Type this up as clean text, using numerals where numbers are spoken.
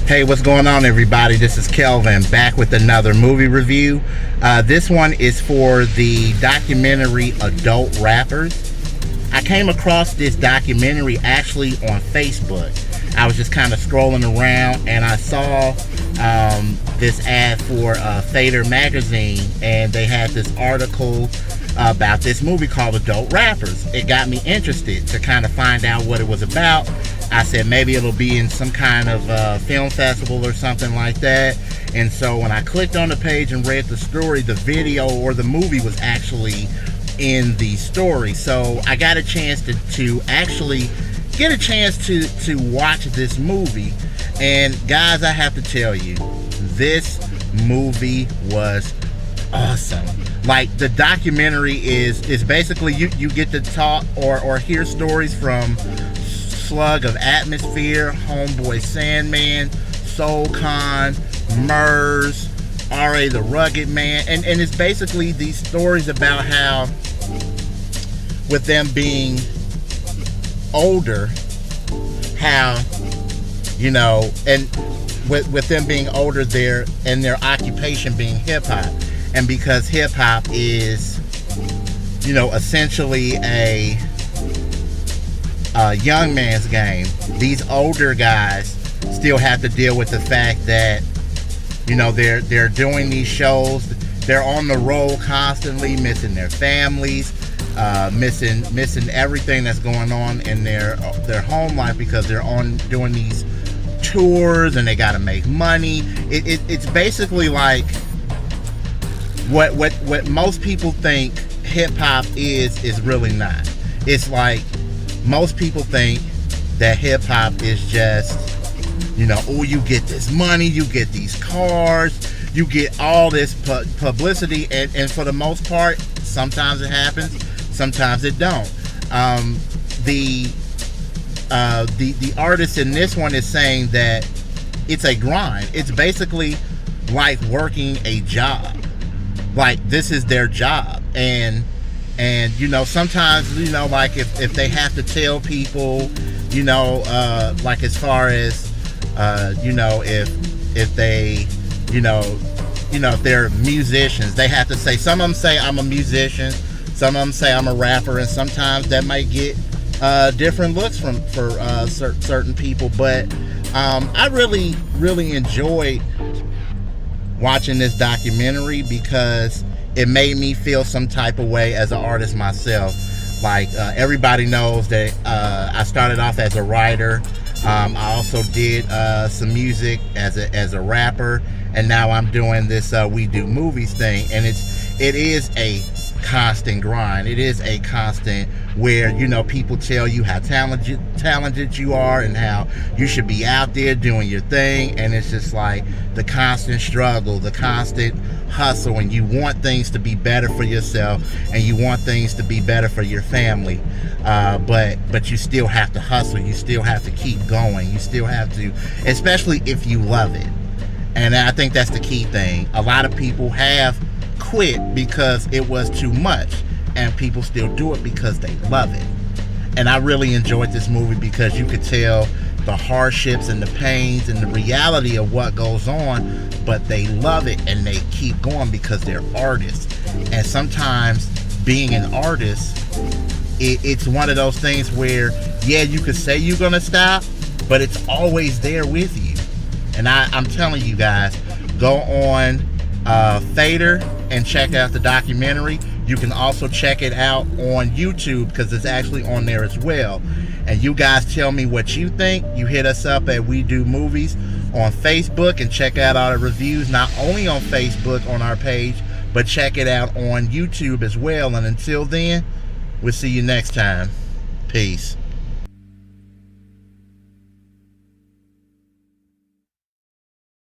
Hey, what's going on, everybody? This is Kelvin back with another movie review. This one is for the documentary Adult Rappers. I came across this documentary actually on Facebook. I was just kind of scrolling around and I saw this ad for Fader magazine, and they had this article about this movie called Adult Rappers. It got me interested to kind of find out what it was about. I said maybe it'll be in some kind of film festival or something like that. And so when I clicked on the page and read the story, the video or the movie was actually in the story. So I got a chance to actually get a chance to watch this movie. And guys, I have to tell you, this movie was awesome. Like, the documentary is basically you get to talk or hear stories from Slug of Atmosphere, Homeboy Sandman, Soul Khan, Murs, R.A. the Rugged Man, and it's basically these stories about how, with them being older, how, you know, and with them being older, there and their occupation being hip-hop, and because hip-hop is, you know, essentially a young man's game, these older guys still have to deal with the fact that, you know, they're doing these shows, they're on the road constantly, missing their families, missing everything that's going on in their home life because they're on doing these tours and they got to make money. It's basically like what most people think hip hop is really not. It's like, most people think that hip-hop is just, you know, oh, you get this money, you get these cars, you get all this publicity, and for the most part, sometimes it happens, sometimes it don't. The artist in this one is saying that it's a grind. It's basically like working a job. Like, this is their job. And you know, sometimes, you know, like if they have to tell people, you know, like as far as you know, if they, you know, if they're musicians, they have to say, some of them say I'm a musician, some of them say I'm a rapper, and sometimes that might get different looks for certain people. But I really enjoyed watching this documentary because it made me feel some type of way as an artist myself. Like, everybody knows that I started off as a writer. I also did some music as a rapper, and now I'm doing this We Do Movies thing. And it is a constant grind. It is a constant where, you know, people tell you how talented you are and how you should be out there doing your thing, and it's just like the constant struggle, the constant hustle, and you want things to be better for yourself and you want things to be better for your family, but you still have to hustle, you still have to keep going, you still have to, especially if you love it. And I think that's the key thing. A lot of people have quit because it was too much, and people still do it because they love it. And I really enjoyed this movie because you could tell the hardships and the pains and the reality of what goes on, but they love it and they keep going because they're artists. And sometimes being an artist, it's one of those things where, yeah, you could say you're gonna stop, but it's always there with you. And I'm telling you guys, go on Fader and check out the documentary. You can also check it out on YouTube because it's actually on there as well. And you guys tell me what you think. You hit us up at We Do Movies on Facebook and check out our reviews, not only on Facebook on our page, but check it out on YouTube as well. And until then, we'll see you next time. Peace.